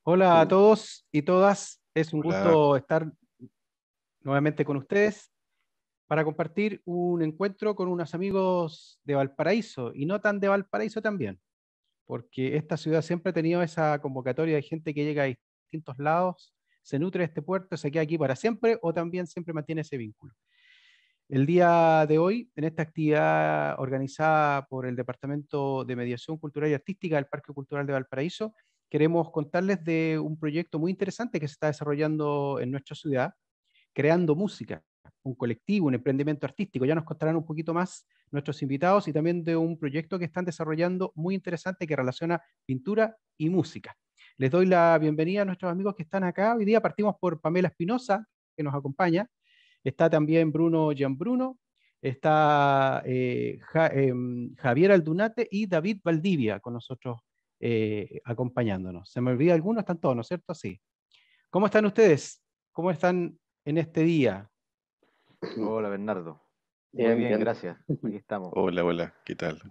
Hola a todos y todas, es un Hola, gusto estar nuevamente con ustedes para compartir un encuentro con unos amigos de Valparaíso y no tan de Valparaíso también, porque esta ciudad siempre ha tenido esa convocatoria de gente que llega a distintos lados, se nutre de este puerto, se queda aquí para siempre o también siempre mantiene ese vínculo. El día de hoy, en esta actividad organizada por el Departamento de Mediación Cultural y Artística del Parque Cultural de Valparaíso, queremos contarles de un proyecto muy interesante que se está desarrollando en nuestra ciudad, Creando Música, un colectivo, un emprendimiento artístico. Ya nos contarán un poquito más nuestros invitados y también de un proyecto que están desarrollando muy interesante que relaciona pintura y música. Les doy la bienvenida a nuestros amigos que están acá. Hoy día partimos por Pamela Espinosa, que nos acompaña. Está también Bruno Gianbruno, está Javier Aldunate y David Valdivia con nosotros acompañándonos. ¿Se me olvida alguno? Están todos, ¿no es cierto? Sí. ¿Cómo están ustedes? ¿Cómo están en este día? Hola Bernardo, muy Bien, bien, bien. gracias. Aquí estamos. hola, ¿qué tal?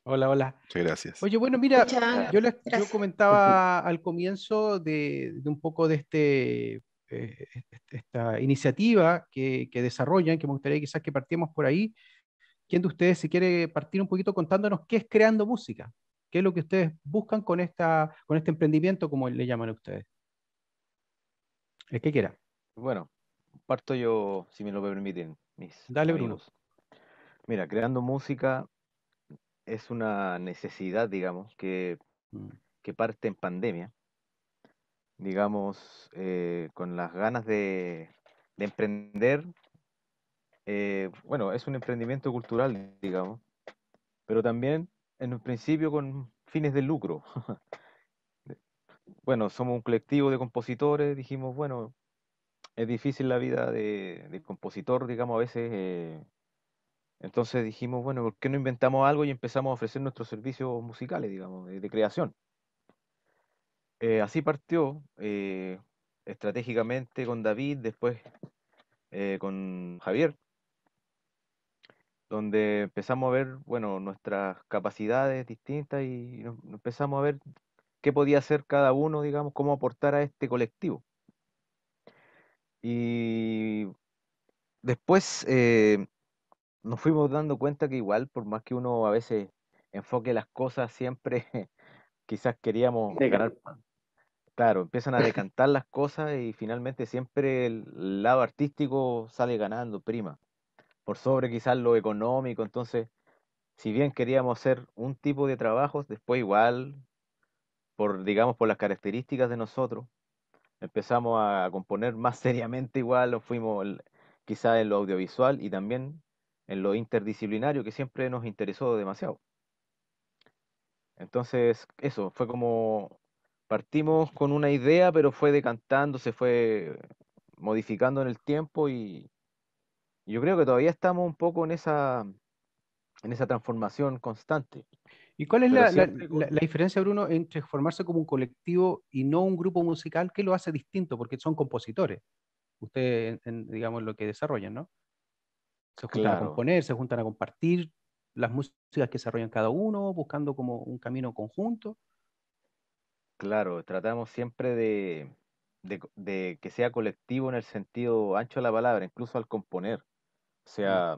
Hola, hola. Muchas gracias. Oye, bueno, mira, Ah, yo gracias. comentaba al comienzo de un poco de esta iniciativa que desarrollan, que me gustaría quizás que partíamos por ahí. ¿Quién de ustedes si quiere partir un poquito contándonos qué es Creando Música? ¿Qué es lo que ustedes buscan con este emprendimiento, como le llaman a ustedes? El que quiera. Bueno, parto yo, si me lo permiten, mis Dale, Bruno. amigos. Mira, creando música es una necesidad, digamos, Mm. que parte en pandemia, digamos, con las ganas de emprender. Bueno, es un emprendimiento cultural, digamos, pero también en un principio con fines de lucro. Bueno, somos un colectivo de compositores, dijimos, bueno, es difícil la vida de compositor, digamos, a veces. Entonces dijimos, bueno, ¿por qué no inventamos algo y empezamos a ofrecer nuestros servicios musicales, digamos, de creación? Así partió, estratégicamente con David, después con Javier, donde empezamos a ver, bueno, nuestras capacidades distintas y nos empezamos a ver qué podía hacer cada uno, digamos, cómo aportar a este colectivo. Y después nos fuimos dando cuenta que igual, por más que uno a veces enfoque las cosas, siempre quizás queríamos De ganar, campo. claro, empiezan a decantar las cosas y finalmente siempre el lado artístico sale ganando, prima, por sobre quizás lo económico. Entonces, si bien queríamos hacer un tipo de trabajos, después igual, por, digamos, por las características de nosotros, empezamos a componer más seriamente igual, nos fuimos quizás en lo audiovisual y también en lo interdisciplinario que siempre nos interesó demasiado. Entonces, eso, fue como partimos con una idea, pero fue decantando, se fue modificando en el tiempo y yo creo que todavía estamos un poco en esa transformación constante, ¿Y cuál es pero siempre la con... diferencia, Bruno, entre formarse como un colectivo y no un grupo musical? ¿Qué lo hace distinto? Porque son compositores, ustedes, digamos, lo que desarrollan, ¿no? Se juntan a Claro, componer, se juntan a compartir las músicas que desarrollan cada uno, buscando como un camino conjunto. claro, tratamos siempre de que sea colectivo en el sentido ancho de la palabra, incluso al componer. O Mm. sea,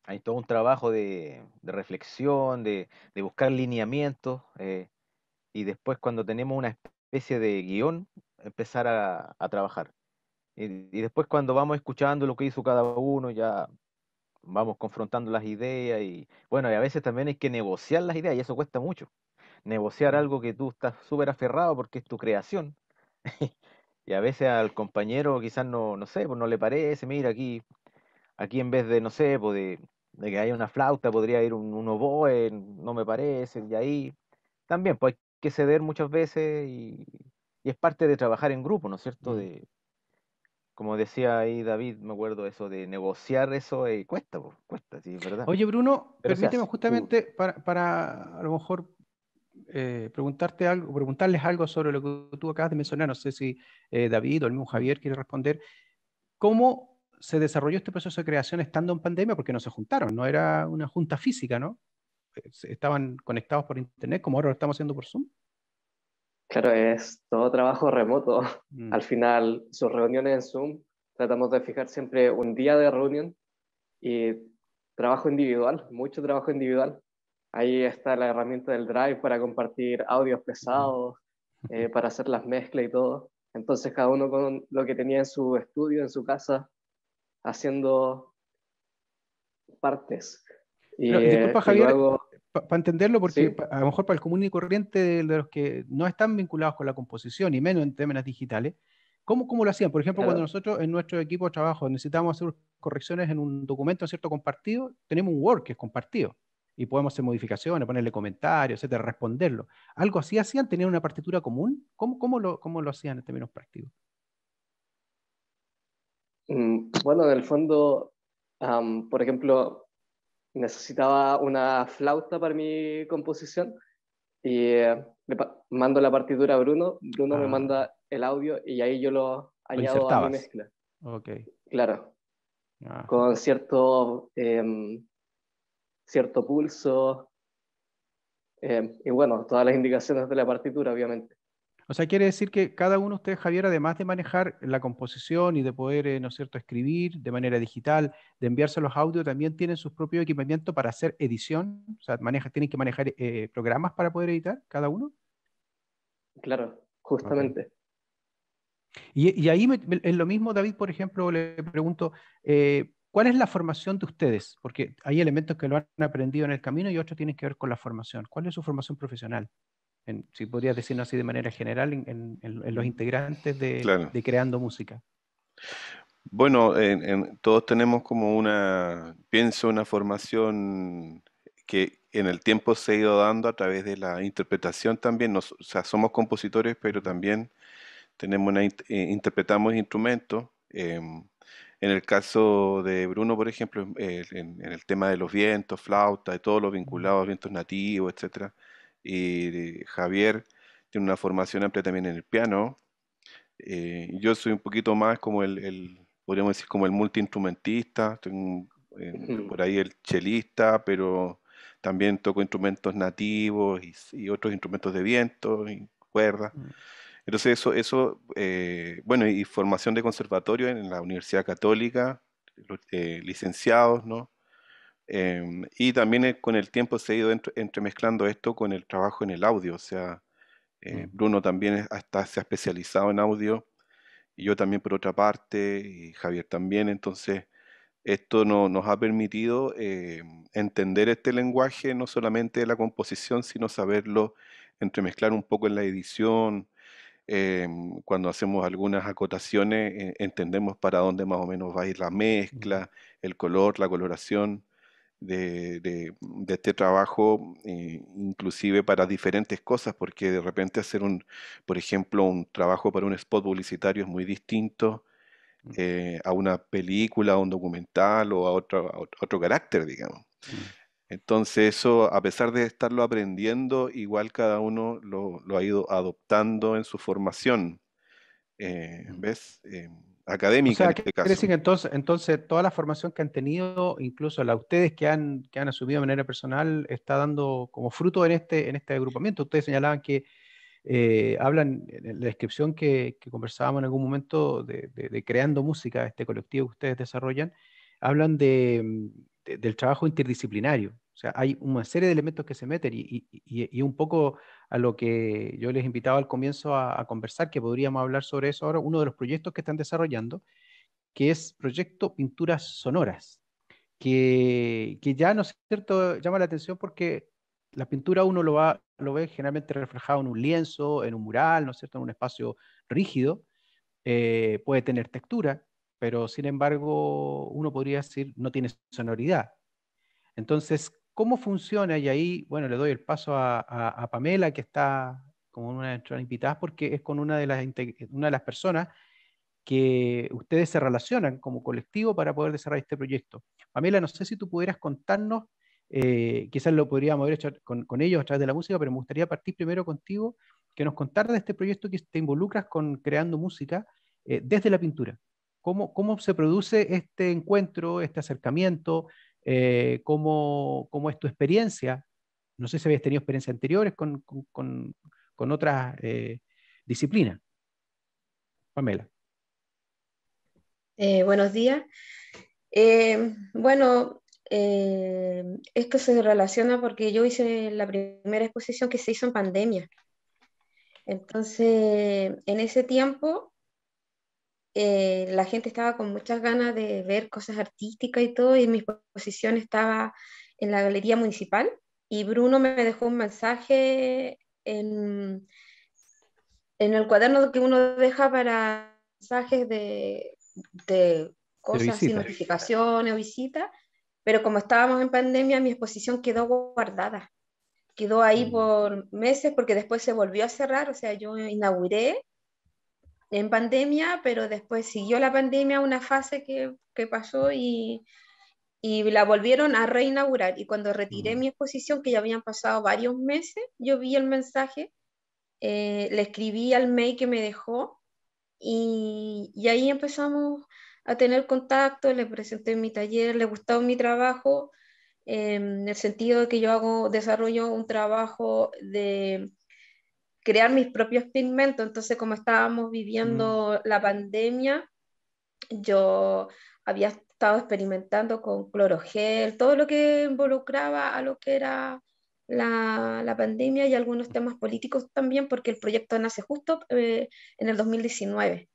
hay todo un trabajo de reflexión, de buscar lineamientos. Y después cuando tenemos una especie de guión, empezar a trabajar. Y después cuando vamos escuchando lo que hizo cada uno, ya vamos confrontando las ideas y bueno, y a veces también hay que negociar las ideas y eso cuesta mucho. Negociar Mm. algo que tú estás súper aferrado porque es tu creación. Y a veces al compañero quizás no, no sé, pues no le parece, mira, aquí en vez de, no sé, pues de que haya una flauta, podría ir un oboe, no me parece, y ahí también, pues hay que ceder muchas veces y es parte de trabajar en grupo, ¿no es cierto? Mm. Como decía ahí David, me acuerdo eso, de negociar eso, cuesta, pues, cuesta, sí, es verdad, Oye, Bruno, pero se permíteme hace. justamente para a lo mejor preguntarte algo, preguntarles algo sobre lo que tú acabas de mencionar. No sé si David o el mismo Mm. Javier quiere responder. ¿Cómo se desarrolló este proceso de creación estando en pandemia? Porque no se juntaron, no era una junta física, ¿no? Estaban conectados por internet, como ahora lo estamos haciendo por Zoom. Claro, es todo trabajo remoto. Mm. Al final, sus reuniones en Zoom, tratamos de fijar siempre un día de reunión y trabajo individual, mucho trabajo individual. Ahí está la herramienta del Drive para compartir audios Mm. pesados, para hacer las mezclas y todo. Entonces, cada uno con lo que tenía en su estudio, en su casa, haciendo partes. Pero, disculpa, Y Javier, luego, para entenderlo, porque sí, a lo mejor para el común y corriente de los que no están vinculados con la composición y menos en temas digitales, ¿cómo lo hacían? Por ejemplo, cuando claro, nosotros en nuestro equipo de trabajo necesitamos hacer correcciones en un documento, ¿cierto? Compartido, tenemos un Word que es compartido y podemos hacer modificaciones, ponerle comentarios, etcétera, responderlo. ¿Algo así hacían? ¿Tenían una partitura común? ¿Cómo lo hacían en términos prácticos? bueno, en el fondo, por ejemplo, necesitaba una flauta para mi composición y mando la partitura a Bruno, Bruno me Ah, manda el audio y ahí yo lo lo añado a mi insertabas. mezcla. Ok. Claro, Ajá. con cierto pulso, y bueno, todas las indicaciones de la partitura, obviamente. O sea, quiere decir que cada uno de ustedes, Javier, además de manejar la composición y de poder, ¿no es cierto?, escribir de manera digital, de enviarse los audios, también tienen sus propios equipamientos para hacer edición. O sea, tienen que manejar programas para poder editar cada uno. Claro, Ok. justamente. Y ahí es lo mismo, David, por ejemplo, le pregunto, ¿cuál es la formación de ustedes? Porque hay elementos que lo han aprendido en el camino y otros tienen que ver con la formación. ¿Cuál es su formación profesional? Si podrías decirlo así de manera general, en los integrantes Claro. de Creando Música. Bueno, todos tenemos como pienso, una formación que en el tiempo se ha ido dando a través de la interpretación también. O sea, somos compositores, pero Ujú. también interpretamos instrumentos. En el caso de Bruno, por ejemplo, en el tema de los vientos, flauta y todo lo vinculado a vientos nativos, etcétera. Y Javier tiene una formación amplia también en el piano. Yo soy un poquito más como podríamos decir, como el multiinstrumentista, tengo Ujú. por ahí el chelista, pero también toco instrumentos nativos y otros instrumentos de viento y cuerdas. Mm. Entonces bueno, y formación de conservatorio en la Universidad Católica, licenciados, ¿no? Y también con el tiempo se ha ido entremezclando esto con el trabajo en el audio, o sea, Mm. Bruno también hasta se ha especializado en audio y yo también por otra parte, y Javier también. Entonces esto nos ha permitido entender este lenguaje, no solamente de la composición, sino saberlo entremezclar un poco en la edición. Cuando hacemos algunas acotaciones, entendemos para dónde más o menos va a ir la Mm. mezcla, el color, la coloración de este trabajo, inclusive para diferentes cosas, porque de repente por ejemplo, un trabajo para un spot publicitario es muy distinto Mm. a una película, a un documental o a otro carácter, digamos. Mm. Entonces eso, a pesar de estarlo aprendiendo, igual cada uno lo ha ido adoptando en su formación, Mm. ¿ves? O Académica en sea, quiere este caso. decir que entonces toda la formación que han tenido, incluso la ustedes que han asumido de manera personal, está dando como fruto en este agrupamiento. Ustedes señalaban que hablan en la descripción que conversábamos en algún momento de Creando Música, este colectivo que ustedes desarrollan, hablan del trabajo interdisciplinario. O sea, hay una serie de elementos que se meten y un poco a lo que yo les invitaba al comienzo a conversar, que podríamos hablar sobre eso ahora, uno de los proyectos que están desarrollando, que es Proyecto Pinturas Sonoras, que ya, ¿no es cierto?, llama la atención porque la pintura uno lo ve generalmente reflejado en un lienzo, en un mural, ¿no es cierto?, en un espacio rígido, puede tener textura, pero sin embargo uno podría decir no tiene sonoridad. Entonces, ¿cómo funciona? Y ahí, bueno, le doy el paso a Pamela, que está como una de nuestras invitadas, porque es con una de las personas que ustedes se relacionan como colectivo para poder desarrollar este proyecto. Pamela, no sé si tú pudieras contarnos, quizás lo podríamos haber hecho con ellos a través de la música, pero me gustaría partir primero contigo, que nos contaras de este proyecto que te involucras con Creando Música desde la pintura. ¿Cómo se produce este encuentro, este acercamiento? ¿Cómo es tu experiencia? No sé si habías tenido experiencias anteriores con con otras disciplinas. Pamela. Buenos días. Bueno, esto se relaciona porque yo hice la primera exposición que se hizo en pandemia. Entonces, en ese tiempo, la gente estaba con muchas ganas de ver cosas artísticas y todo, y mi exposición estaba en la Galería Municipal, y Bruno me dejó un mensaje en el cuaderno que uno deja para mensajes de De cosas y visita. notificaciones o visitas, pero como estábamos en pandemia, mi exposición quedó guardada. Quedó ahí por meses porque después se volvió a cerrar, o sea, yo inauguré en pandemia, pero después siguió la pandemia, una fase que pasó y la volvieron a reinaugurar. Y cuando retiré mi exposición, que ya habían pasado varios meses, yo vi el mensaje, le escribí al mail que me dejó y ahí empezamos a tener contacto, le presenté mi taller, le gustó mi trabajo, en el sentido de que desarrollo un trabajo de crear mis propios pigmentos. Entonces, como estábamos viviendo la pandemia, yo había estado experimentando con clorogel, todo lo que involucraba a lo que era la pandemia y algunos temas políticos también, porque el proyecto nace justo en el 2019.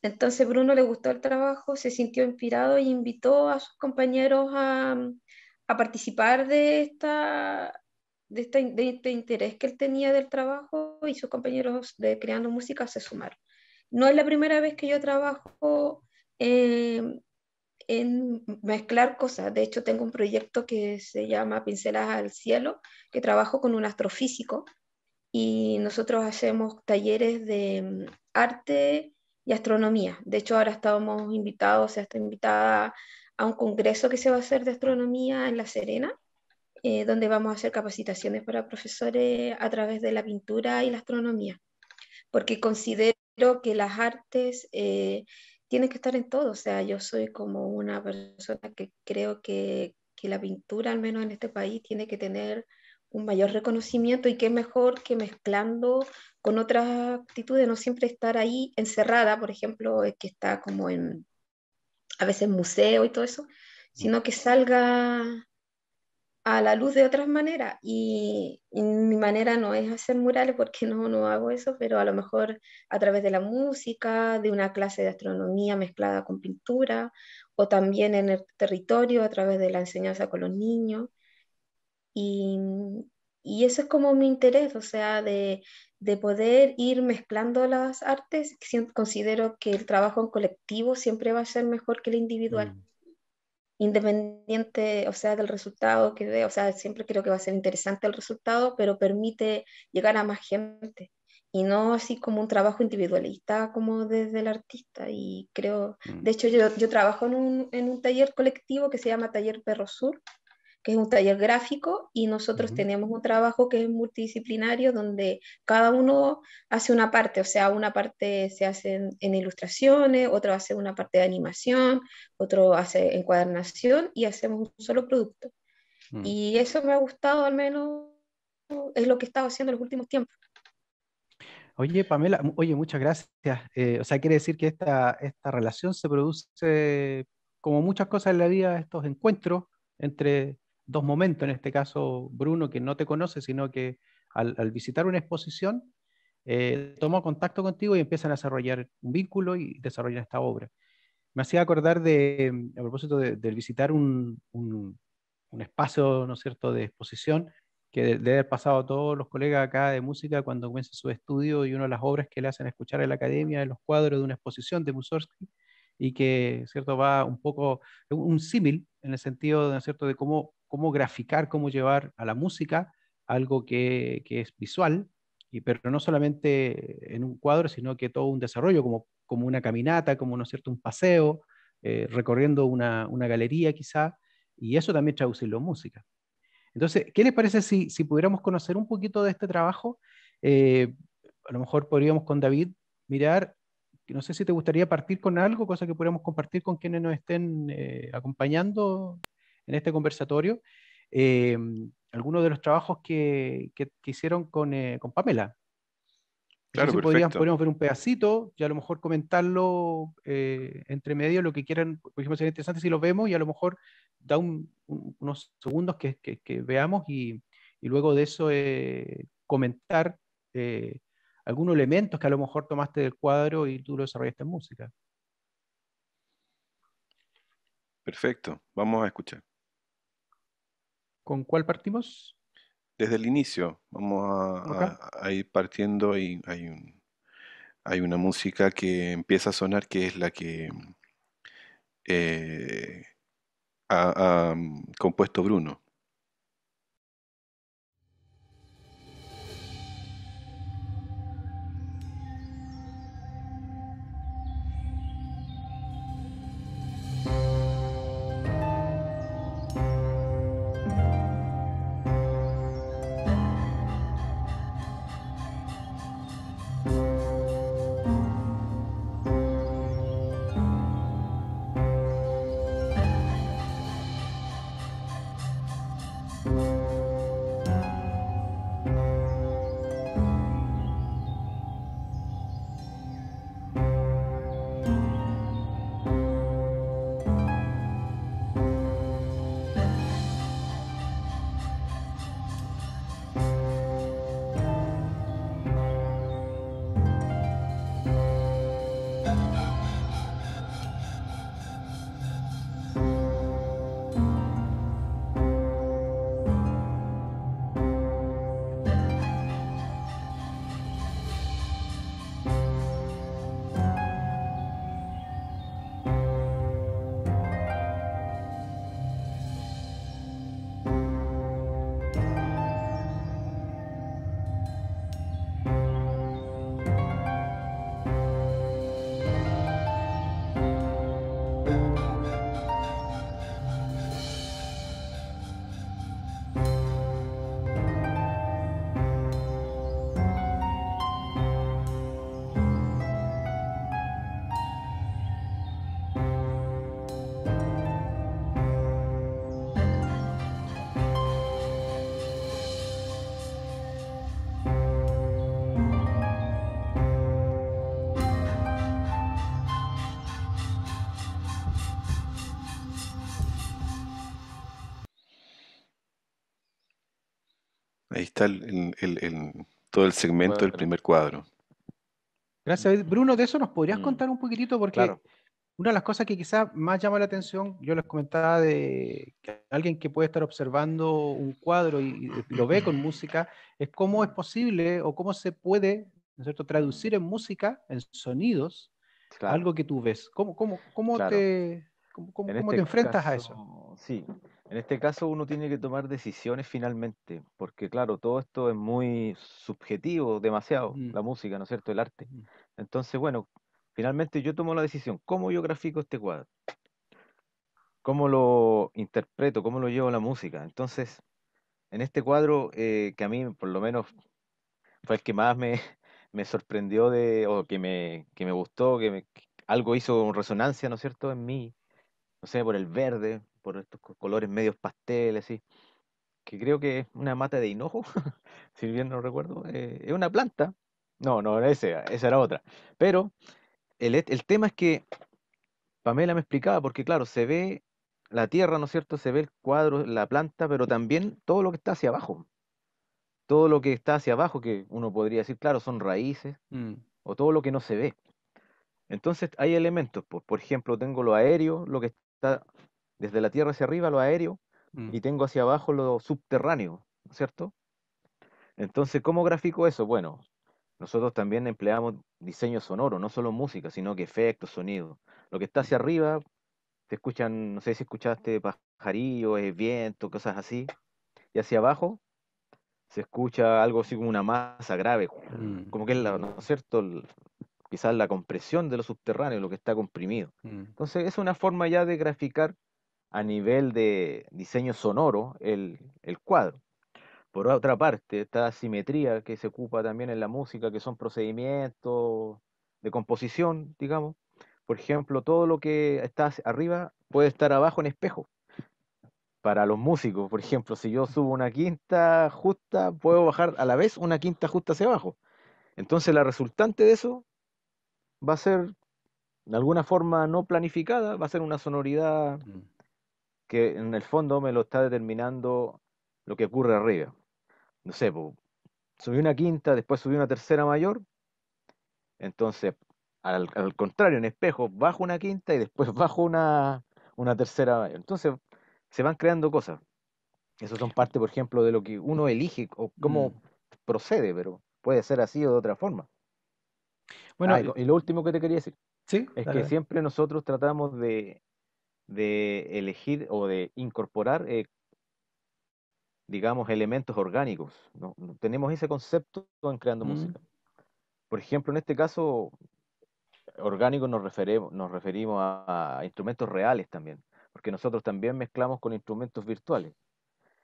Entonces Bruno le gustó el trabajo, se sintió inspirado e invitó a sus compañeros a participar de este interés que él tenía del trabajo, y sus compañeros de Creando Música se sumaron. No es la primera vez que yo trabajo eh, en mezclar cosas. De hecho, tengo un proyecto que se llama Pinceladas al Cielo, que trabajo con un astrofísico, y nosotros hacemos talleres de arte y astronomía. De hecho, ahora estábamos invitados, o sea, está invitada a un congreso que se va a hacer de astronomía en La Serena, donde vamos a hacer capacitaciones para profesores a través de la pintura y la astronomía, porque considero que las artes tienen que estar en todo. O sea, yo soy como una persona que creo que la pintura, al menos en este país, tiene que tener un mayor reconocimiento, y qué mejor que mezclando con otras actitudes, no siempre estar ahí encerrada, por ejemplo, que está como a veces museo y todo eso, sino que salga a la luz de otras maneras. Y mi manera no es hacer murales porque no hago eso, pero a lo mejor a través de la música, de una clase de astronomía mezclada con pintura, o también en el territorio a través de la enseñanza con los niños. Y, y eso es como mi interés, o sea, de poder ir mezclando las artes. Considero que el trabajo en colectivo siempre va a ser mejor que el individual, independiente, o sea, del resultado que dé. O sea, siempre creo que va a ser interesante el resultado, pero permite llegar a más gente, y no así como un trabajo individualista como desde el artista. Y creo, de hecho, yo trabajo en un taller colectivo que se llama Taller Perro Sur, que es un taller gráfico, y nosotros tenemos un trabajo que es multidisciplinario, donde cada uno hace una parte. O sea, una parte se hace en ilustraciones, otro hace una parte de animación, otro hace encuadernación, y hacemos un solo producto. Y eso me ha gustado, al menos es lo que he estado haciendo en los últimos tiempos. Oye, Pamela, oye, muchas gracias. O sea, quiere decir que esta relación se produce, como muchas cosas en la vida, estos encuentros entre dos momentos. En este caso, Bruno, que no te conoce, sino que al visitar una exposición, tomó contacto contigo y empiezan a desarrollar un vínculo y desarrollan esta obra. Me hacía acordar a propósito del visitar un espacio, ¿no es cierto?, de exposición, que debe haber pasado a todos los colegas acá de música cuando comienza su estudio, y una de las obras que le hacen escuchar en la academia, en los cuadros de una exposición de Mussorgsky, y que, ¿cierto?, va un poco, un símil en el sentido, ¿no es cierto?, de cómo graficar, cómo llevar a la música algo que es visual, pero no solamente en un cuadro, sino que todo un desarrollo, como una caminata, como, ¿no es cierto?, un paseo, recorriendo una galería quizá, y eso también traducirlo en música. Entonces, ¿qué les parece si pudiéramos conocer un poquito de este trabajo? Eh, a lo mejor podríamos con David mirar, que no sé si te gustaría partir con algo, cosa que pudiéramos compartir con quienes nos estén acompañando en este conversatorio. Eh, Algunos de los trabajos que hicieron con Pamela. No sé Claro, si perfecto. podríamos ver un pedacito y a lo mejor comentarlo entre medio, lo que quieran. Por ejemplo, sería interesante si lo vemos y a lo mejor da unos segundos que veamos y luego de eso comentar eh, algunos elementos que a lo mejor tomaste del cuadro y tú lo desarrollaste en música. Perfecto. Vamos a escuchar. ¿Con cuál partimos? Desde el inicio, vamos Acá. a ir partiendo y hay una música que empieza a sonar que es la que eh, ha compuesto Bruno. Ahí está todo el segmento del Bueno, primer cuadro. Gracias, Bruno. De eso nos podrías mm, contar un poquitito, porque claro, una de las cosas que quizás más llama la atención, yo les comentaba de que alguien que puede estar observando un cuadro y lo ve con música, es cómo es posible o cómo se puede, ¿no es cierto?, traducir en música, en sonidos, claro, algo que tú ves. claro. En Cómo te este enfrentas a eso? caso, sí, en este caso uno tiene que tomar decisiones finalmente, porque claro, todo esto es muy subjetivo, demasiado, Mm, la música, ¿no es cierto?, el arte. mm, Entonces, bueno, finalmente yo tomo la decisión, ¿cómo yo grafico este cuadro? ¿Cómo lo interpreto? ¿Cómo lo llevo a la música? Entonces, en este cuadro, que a mí por lo menos fue el que más me sorprendió o que me gustó, que algo hizo resonancia, ¿no es cierto?, en mí, no sé, por el verde, por estos colores medios pasteles, así, que creo que es una mata de hinojo, si bien no recuerdo, es una planta. No, no, esa era otra. Pero el tema es que Pamela me explicaba, porque claro, se ve la tierra, ¿no es cierto? Se ve el cuadro, la planta, pero también todo lo que está hacia abajo. Todo lo que está hacia abajo, que uno podría decir, claro, son raíces, mm, o todo lo que no se ve. Entonces hay elementos, pues, por ejemplo, tengo lo aéreo, lo que está desde la tierra hacia arriba, lo aéreo, mm. y tengo hacia abajo lo subterráneo, ¿no es cierto? Entonces, ¿cómo grafico eso? Bueno, nosotros también empleamos diseño sonoro, no solo música, sino que efectos, sonidos. Lo que está hacia arriba, se escuchan, no sé si escuchaste pajarillos, viento, cosas así, y hacia abajo se escucha algo así como una masa grave, Mm, como que es la, ¿no es cierto? Quizás la compresión de lo subterráneo, lo que está comprimido. mm, Entonces, es una forma ya de graficar a nivel de diseño sonoro el cuadro. Por otra parte, esta simetría que se ocupa también en la música, que son procedimientos de composición, digamos. Por ejemplo, todo lo que está arriba puede estar abajo en espejo. Para los músicos, por ejemplo, si yo subo una quinta justa, puedo bajar a la vez una quinta justa hacia abajo. Entonces la resultante de eso va a ser, de alguna forma no planificada, va a ser una sonoridad Mm. que en el fondo me lo está determinando lo que ocurre arriba. No sé, po, subí una quinta, después subí una tercera mayor, entonces al contrario, en espejo bajo una quinta y después bajo una tercera mayor. Entonces se van creando cosas. Eso son parte, por ejemplo, de lo que uno elige o cómo Mm. procede, pero puede ser así o de otra forma. Bueno, Y lo último que te quería decir sí, es dale, que dale. siempre nosotros tratamos de elegir o de incorporar, digamos, elementos orgánicos, ¿no? Tenemos ese concepto en creando Mm. música. Por ejemplo, en este caso, orgánico nos referimos a instrumentos reales también, porque nosotros también mezclamos con instrumentos virtuales.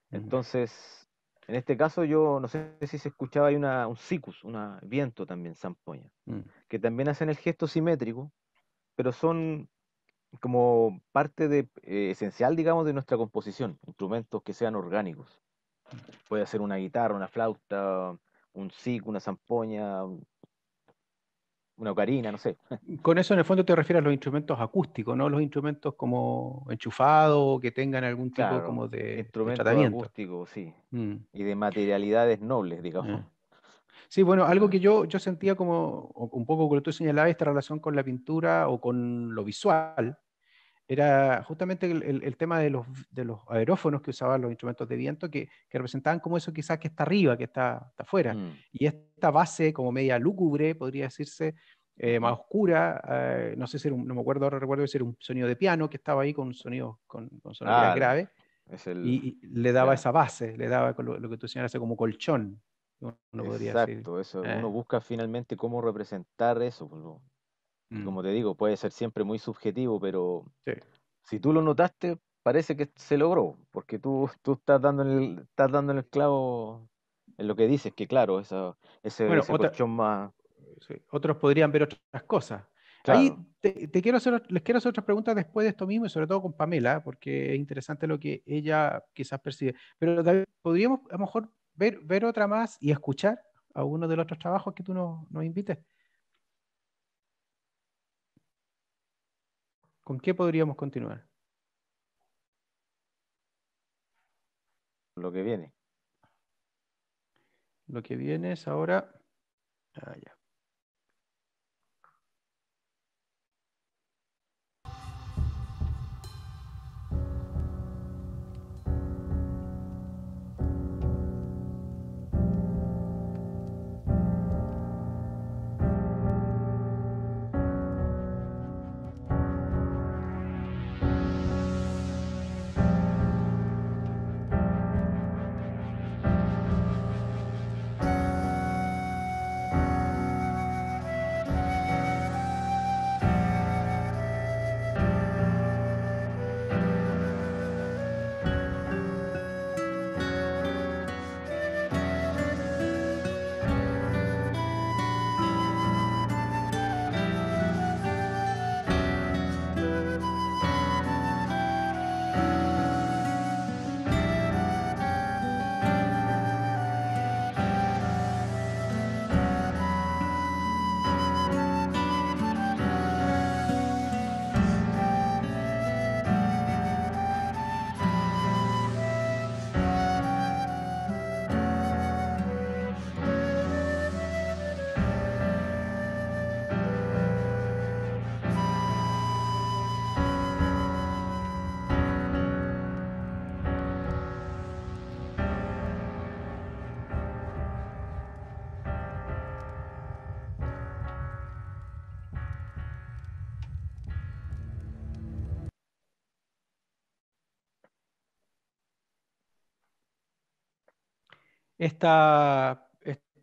Mm. Entonces, en este caso yo no sé si se escuchaba, hay un sikus, un viento también, zampoña, Mm. que también hacen el gesto simétrico, pero son como parte esencial, digamos, de nuestra composición, instrumentos que sean orgánicos. Puede ser una guitarra, una flauta, un siku, una zampoña, una ocarina, no sé. Con eso en el fondo te refieres a los instrumentos acústicos, ¿no? Los instrumentos como enchufados o que tengan algún tipo Claro, como de instrumentos tratamiento. acústicos, sí, Mm. y de materialidades nobles, digamos. Eh. Sí, bueno, algo Ah, que yo sentía como un poco como tú señalabas, esta relación con la pintura o con lo visual, era justamente el tema de los aerófonos que usaban los instrumentos de viento, que representaban como eso quizás que está arriba, que está afuera. mm, Y esta base como media lúgubre, podría decirse, más ujú. oscura, no sé si era no me acuerdo, ahora recuerdo si era un sonido de piano que estaba ahí con un sonido, con sonoridad Ah, grave, es el, y le daba ya, esa base, le daba con lo que tú señalas como colchón, uno podría decir. exacto, eso, uno Eh, busca finalmente cómo representar eso, pues, y mm, como te digo, puede ser siempre muy subjetivo, pero sí. si tú lo notaste, parece que se logró, porque tú estás dando en el clavo en lo que dices, que claro, Bueno, ese colchón más, sí, otros podrían ver otras cosas. Ahí claro, les quiero hacer otras preguntas después de esto mismo y sobre todo con Pamela, porque es interesante lo que ella quizás percibe. Pero David, podríamos a lo mejor ver otra más y escuchar a uno de los otros trabajos que tú nos invites. ¿Con qué podríamos continuar? lo que viene. Lo que viene es ahora. Ah, ya.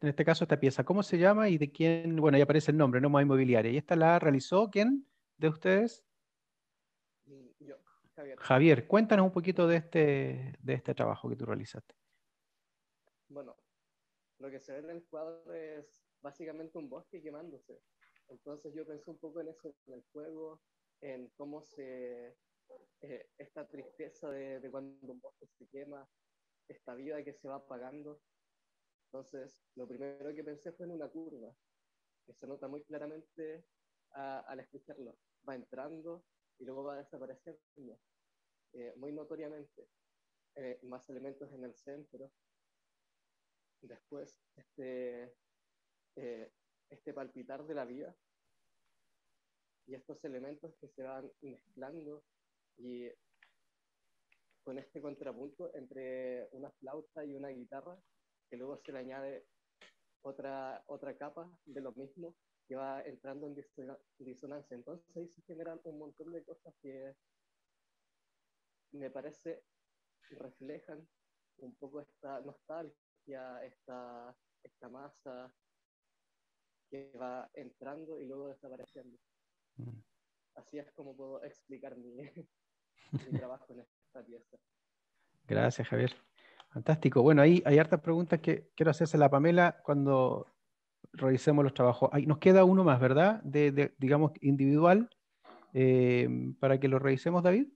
En este caso, esta pieza, ¿cómo se llama y de quién? Bueno, ahí aparece el nombre, Noma Inmobiliaria. ¿Y esta la realizó quién de ustedes? Yo, Javier. Javier, cuéntanos un poquito de este trabajo que tú realizaste. Bueno, lo que se ve en el cuadro es básicamente un bosque quemándose. Entonces yo pensé un poco en eso, en el fuego, en cómo esta tristeza de cuando un bosque se quema, esta vida que se va apagando. Entonces, lo primero que pensé fue en una curva, que se nota muy claramente al escucharlo. Va entrando y luego va desapareciendo, muy notoriamente. Más elementos en el centro. Después, este palpitar de la vida y estos elementos que se van mezclando y con este contrapunto entre una flauta y una guitarra, que luego se le añade otra capa de lo mismo que va entrando en disonancia. Entonces ahí se generan un montón de cosas que me parece reflejan un poco esta nostalgia, esta masa que va entrando y luego desapareciendo. Así es como puedo explicar mi trabajo en esta pieza. Gracias, Javier. Fantástico. Bueno, ahí hay hartas preguntas que quiero hacerse a la Pamela cuando revisemos los trabajos. Ahí nos queda uno más, ¿verdad? Digamos, individual, para que lo revisemos, David.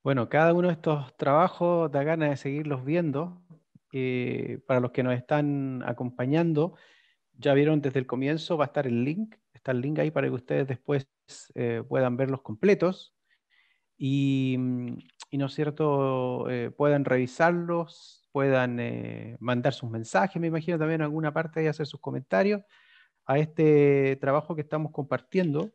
Bueno, cada uno de estos trabajos da ganas de seguirlos viendo. Para los que nos están acompañando, ya vieron desde el comienzo, va a estar el link, está el link ahí para que ustedes después puedan verlos completos y, y ¿no es cierto? Puedan revisarlos, puedan mandar sus mensajes, me imagino también en alguna parte y hacer sus comentarios a este trabajo que estamos compartiendo,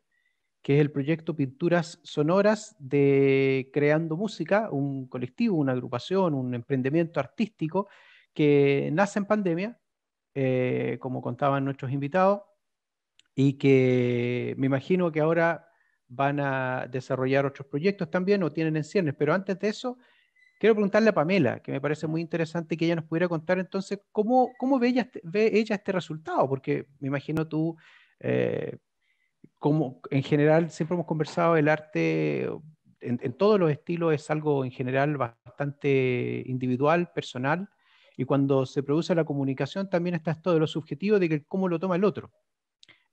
que es el proyecto Pinturas Sonoras de Creando Música, un colectivo, una agrupación, un emprendimiento artístico que nace en pandemia, como contaban nuestros invitados, y que me imagino que ahora van a desarrollar otros proyectos también o tienen en ciernes. Pero antes de eso, quiero preguntarle a Pamela, que me parece muy interesante que ella nos pudiera contar entonces cómo ve ella este resultado, porque me imagino tú... como en general siempre hemos conversado, el arte en todos los estilos es algo en general bastante individual, personal, y cuando se produce la comunicación también está esto de lo subjetivo, de que cómo lo toma el otro.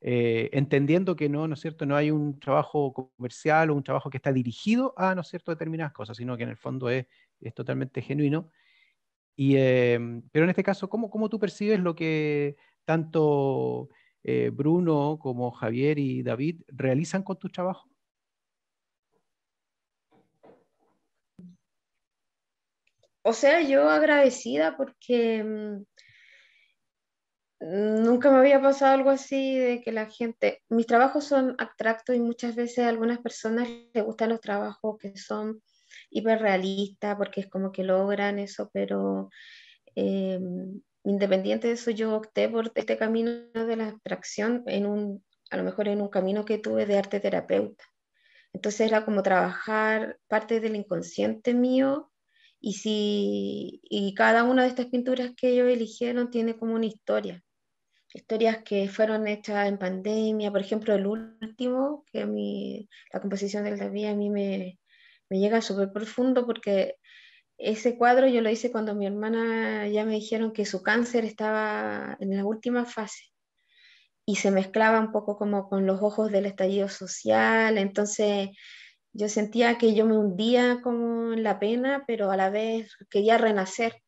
Entendiendo que no es cierto, no hay un trabajo comercial o un trabajo que está dirigido a, ¿no es cierto?, determinadas cosas, sino que en el fondo es totalmente genuino. Pero en este caso, ¿cómo tú percibes lo que tanto Bruno como Javier y David realizan con tu trabajo? O sea, yo agradecida porque nunca me había pasado algo así de que la gente, mis trabajos son abstractos y muchas veces a algunas personas les gustan los trabajos que son hiperrealistas porque es como que logran eso, pero eh, independiente de eso yo opté por este camino de la abstracción a lo mejor en un camino que tuve de arte terapeuta. Entonces era como trabajar parte del inconsciente mío y cada una de estas pinturas que ellos eligieron tiene como una historia. Historias que fueron hechas en pandemia, por ejemplo, el último, que la composición del David a mí me llega súper profundo porque ese cuadro yo lo hice cuando mi hermana ya me dijeron que su cáncer estaba en la última fase y se mezclaba un poco como con los ojos del estallido social, entonces yo sentía que yo me hundía como en la pena, pero a la vez quería renacer.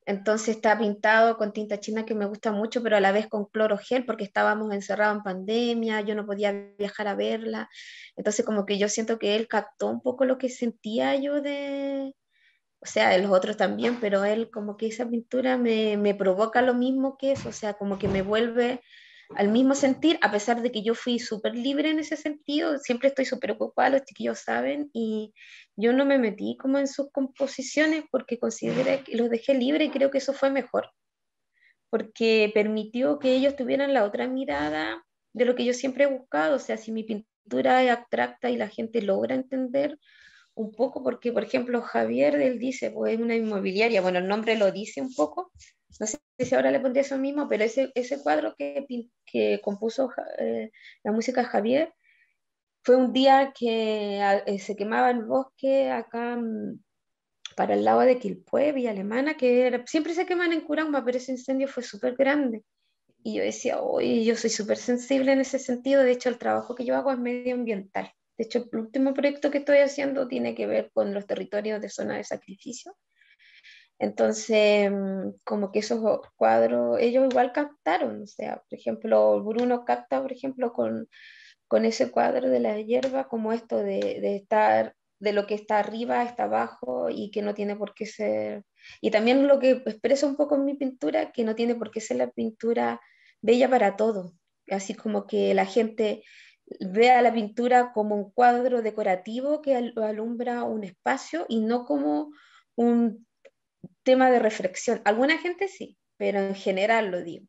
Entonces está pintado con tinta china que me gusta mucho, pero a la vez con cloro gel porque estábamos encerrados en pandemia, yo no podía viajar a verla. Entonces como que yo siento que él captó un poco lo que sentía yo o sea, de los otros también, pero él como que esa pintura me provoca lo mismo que eso, o sea, como que me vuelve al mismo sentir, a pesar de que yo fui súper libre en ese sentido, siempre estoy súper ocupada, los chiquillos saben, y yo no me metí como en sus composiciones porque consideré que los dejé libre y creo que eso fue mejor, porque permitió que ellos tuvieran la otra mirada de lo que yo siempre he buscado, o sea, si mi pintura es abstracta y la gente logra entender un poco, porque por ejemplo Javier, él dice, pues es una inmobiliaria, bueno, el nombre lo dice un poco, no sé si ahora le pondría eso mismo, pero ese cuadro que compuso la música Javier, fue un día que se quemaba el bosque acá para el lado de Quilpué, Villa Alemana, siempre se queman en Curamba, pero ese incendio fue súper grande. Y yo decía, oye, yo soy súper sensible en ese sentido, de hecho el trabajo que yo hago es medioambiental. De hecho, el último proyecto que estoy haciendo tiene que ver con los territorios de zona de sacrificio. Entonces, como que esos cuadros, ellos igual captaron, o sea, por ejemplo, Bruno capta, por ejemplo, con ese cuadro de la hierba, como esto de estar, de lo que está arriba, está abajo y que no tiene por qué ser. Y también lo que expreso un poco en mi pintura, que no tiene por qué ser la pintura bella para todo. Así como que la gente vea la pintura como un cuadro decorativo que alumbra un espacio y no como un tema de reflexión. Alguna gente sí, pero en general lo digo.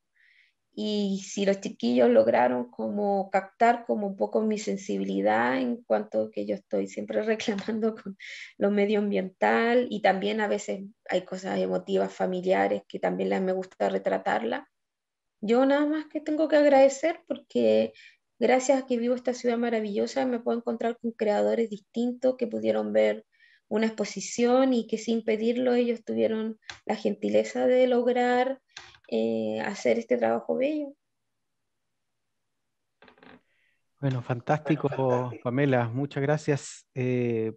Y si los chiquillos lograron como captar como un poco mi sensibilidad en cuanto que yo estoy siempre reclamando con lo medioambiental y también a veces hay cosas emotivas, familiares, que también me gusta retratarlas. Yo nada más que tengo que agradecer porque gracias a que vivo esta ciudad maravillosa me puedo encontrar con creadores distintos que pudieron ver una exposición y que sin pedirlo ellos tuvieron la gentileza de lograr hacer este trabajo bello. Bueno, fantástico, Pamela. Muchas gracias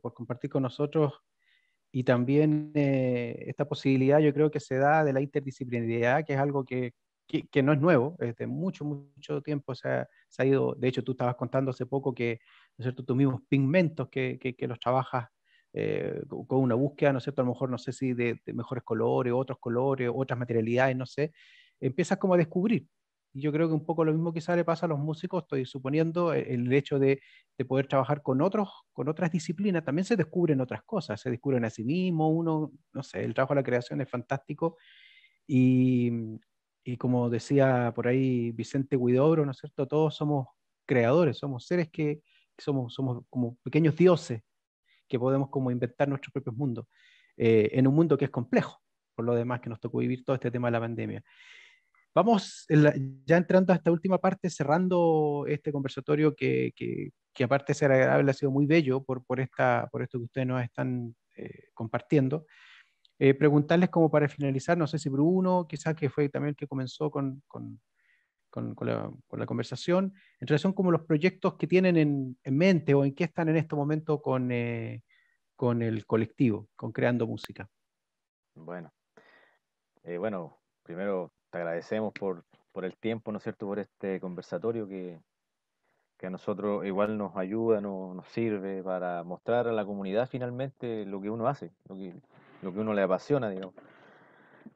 por compartir con nosotros y también esta posibilidad yo creo que se da de la interdisciplinariedad, que es algo que no es nuevo, desde mucho, mucho tiempo se ha ido. De hecho, tú estabas contando hace poco que, ¿no es cierto?, tus mismos pigmentos que los trabajas con una búsqueda, ¿no es cierto?, a lo mejor no sé si de mejores colores, otras materialidades, no sé, empiezas como a descubrir. Y yo creo que un poco lo mismo quizá le pasa a los músicos, estoy suponiendo, el hecho de poder trabajar con otras disciplinas, también se descubren otras cosas, se descubren a sí mismo, uno, no sé, el trabajo de la creación es fantástico y, y como decía por ahí Vicente Huidobro, ¿no es cierto? Todos somos creadores, somos seres que somos como pequeños dioses que podemos como inventar nuestros propios mundos, en un mundo que es complejo, por lo demás que nos tocó vivir todo este tema de la pandemia. Vamos ya entrando a esta última parte, cerrando este conversatorio que aparte de ser agradable, ha sido muy bello por esto que ustedes nos están compartiendo. Preguntarles como para finalizar, no sé si Bruno, quizás que fue también el que comenzó con la conversación, en relación como los proyectos que tienen en mente o en qué están en este momento con el colectivo, con Creando Música. Bueno, bueno, primero te agradecemos por el tiempo, ¿no es cierto?, por este conversatorio que a nosotros igual nos ayuda, nos sirve para mostrar a la comunidad finalmente lo que uno hace, lo que uno le apasiona, digamos.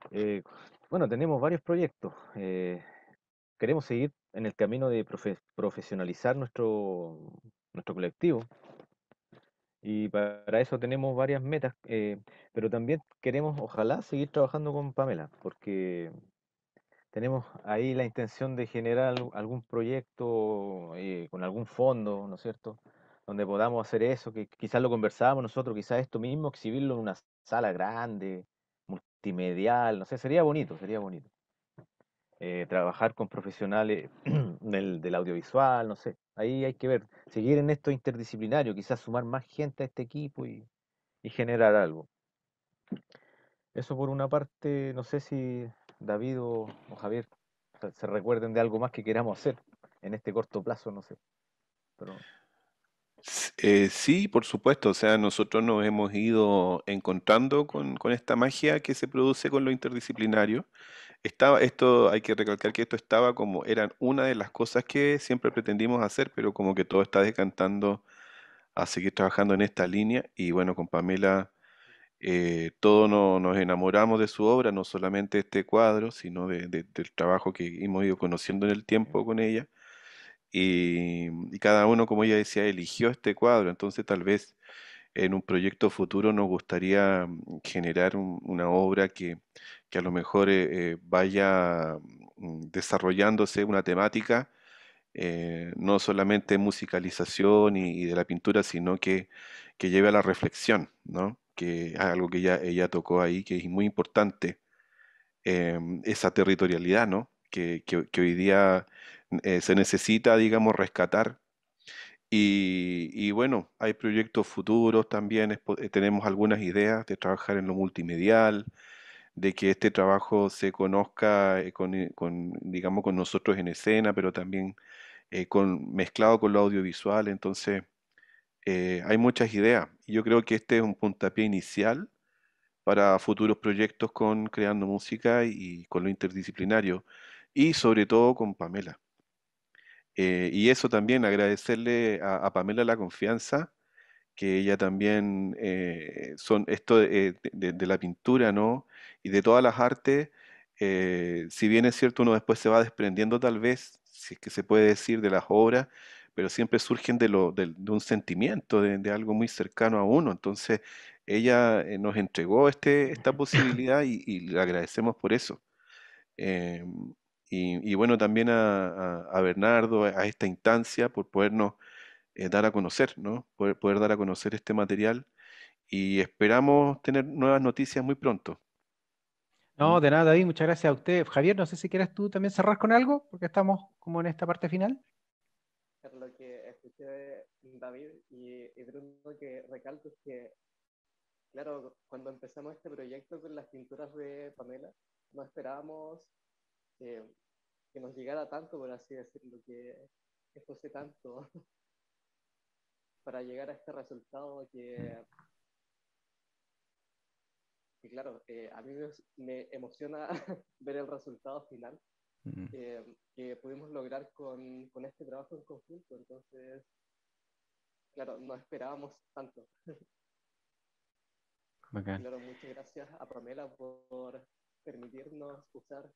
Eh, bueno, tenemos varios proyectos. Queremos seguir en el camino de profesionalizar nuestro colectivo. Y para eso tenemos varias metas, pero también queremos, ojalá, seguir trabajando con Pamela, porque tenemos ahí la intención de generar algún proyecto con algún fondo, ¿no es cierto? Donde podamos hacer eso, que quizás lo conversábamos nosotros, quizás esto mismo, exhibirlo en una sala grande, multimedial, no sé, sería bonito, sería bonito. Trabajar con profesionales del audiovisual, no sé, ahí hay que ver, seguir en esto interdisciplinario, quizás sumar más gente a este equipo y generar algo. Eso por una parte, no sé si David o Javier se recuerden de algo más que queramos hacer en este corto plazo, no sé. Pero Sí, por supuesto, o sea, nosotros nos hemos ido encontrando con esta magia que se produce con lo interdisciplinario. Esto, hay que recalcar que esto estaba como, eran una de las cosas que siempre pretendimos hacer, pero como que todo está decantando a seguir trabajando en esta línea. Y bueno, con Pamela todos nos enamoramos de su obra, no solamente este cuadro, sino del trabajo que hemos ido conociendo en el tiempo con ella. Y cada uno, como ella decía, eligió este cuadro. Entonces, tal vez en un proyecto futuro nos gustaría generar una obra que a lo mejor vaya desarrollándose una temática, no solamente musicalización y de la pintura, sino que lleve a la reflexión, ¿no? Que es algo que ella tocó ahí, que es muy importante, esa territorialidad, ¿no? Que hoy día se necesita, digamos, rescatar. Y bueno, hay proyectos futuros también, tenemos algunas ideas de trabajar en lo multimedial, de que este trabajo se conozca digamos, con nosotros en escena, pero también mezclado con lo audiovisual. Entonces, hay muchas ideas. Y yo creo que este es un puntapié inicial para futuros proyectos con Creando Música y con lo interdisciplinario, y sobre todo con Pamela. Y eso también, agradecerle a Pamela la confianza, que ella también son esto de la pintura, ¿no? Y de todas las artes, si bien es cierto, uno después se va desprendiendo tal vez, si es que se puede decir, de las obras, pero siempre surgen de un sentimiento, de algo muy cercano a uno. Entonces, ella nos entregó esta posibilidad y le agradecemos por eso. Eh, y bueno, también a Bernardo, a esta instancia, por podernos dar a conocer, ¿no? Poder dar a conocer este material y esperamos tener nuevas noticias muy pronto. ¿Mm? No, de nada, David, muchas gracias a usted. Javier, no sé si quieres tú también cerrar con algo, porque estamos como en esta parte final. Lo que escuché de David y Bruno que recalco es que, claro, cuando empezamos este proyecto con las pinturas de Pamela, no esperábamos eh, que nos llegara tanto, por así decirlo, que fuese tanto para llegar a este resultado que claro, a mí me emociona ver el resultado final Mm, que pudimos lograr con este trabajo en conjunto. Entonces, claro, no esperábamos tanto. bacán. Claro, muchas gracias a Pamela por permitirnos usar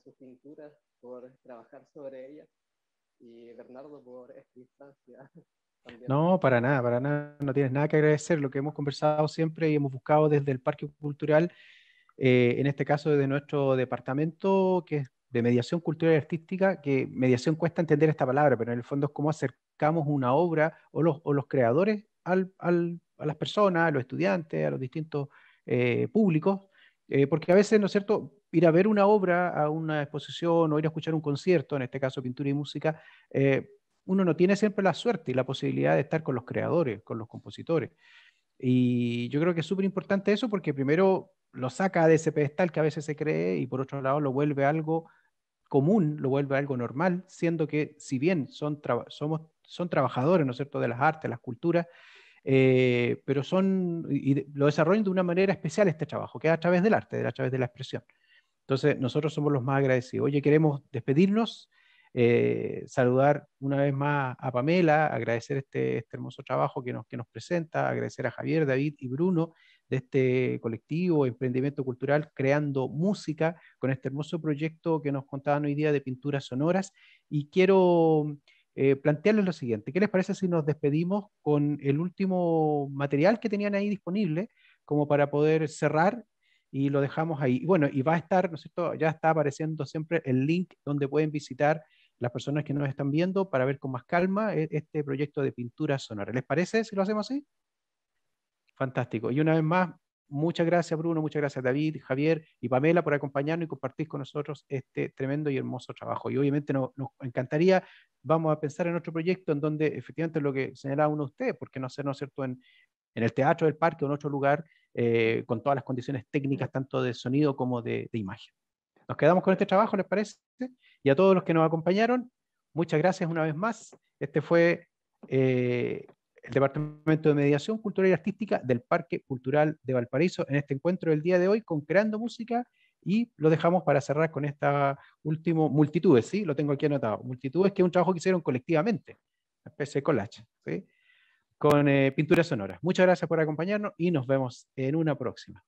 sus pinturas, por trabajar sobre ellas, y Bernardo por esta instancia también. No, para nada, no tienes nada que agradecer. Lo que hemos conversado siempre y hemos buscado desde el Parque Cultural, en este caso desde nuestro departamento, que es de mediación cultural y artística, que mediación cuesta entender esta palabra, pero en el fondo es cómo acercamos una obra o los creadores a las personas, a los estudiantes, a los distintos públicos, porque a veces, ¿no es cierto?, ir a ver una obra, a una exposición o ir a escuchar un concierto, en este caso pintura y música, uno no tiene siempre la suerte y la posibilidad de estar con los creadores, con los compositores. Y yo creo que es súper importante eso porque primero lo saca de ese pedestal que a veces se cree y por otro lado lo vuelve algo común, lo vuelve algo normal, siendo que si bien son trabajadores, ¿no es cierto?, de las artes, las culturas, pero lo desarrollan de una manera especial este trabajo, que es a través del arte, a través de la expresión. Entonces, nosotros somos los más agradecidos. Oye, queremos despedirnos, saludar una vez más a Pamela, agradecer este hermoso trabajo que nos presenta, agradecer a Javier, David y Bruno de este colectivo Emprendimiento Cultural Creando Música, con este hermoso proyecto que nos contaban hoy día de pinturas sonoras. Y quiero plantearles lo siguiente: ¿qué les parece si nos despedimos con el último material que tenían ahí disponible, como para poder cerrar? Y lo dejamos ahí. Y bueno, y va a estar, ¿no es cierto? Ya está apareciendo siempre el link donde pueden visitar las personas que nos están viendo para ver con más calma este proyecto de pintura sonora. ¿Les parece si lo hacemos así? Fantástico. Y una vez más, muchas gracias Bruno, muchas gracias David, Javier y Pamela por acompañarnos y compartir con nosotros este tremendo y hermoso trabajo. Y obviamente nos encantaría, vamos a pensar en otro proyecto en donde efectivamente lo que señalaba uno de ustedes, porque no ser, ¿no es cierto?, en el Teatro del Parque o en otro lugar, con todas las condiciones técnicas, tanto de sonido como de imagen. Nos quedamos con este trabajo, ¿les parece? Y a todos los que nos acompañaron, muchas gracias una vez más. Este fue el Departamento de Mediación Cultural y Artística del Parque Cultural de Valparaíso en este encuentro del día de hoy con Creando Música, y lo dejamos para cerrar con esta último, Multitudes, ¿sí? Lo tengo aquí anotado. Multitudes, que es un trabajo que hicieron colectivamente, una especie de collage, ¿sí? Con pinturas sonoras. Muchas gracias por acompañarnos y nos vemos en una próxima.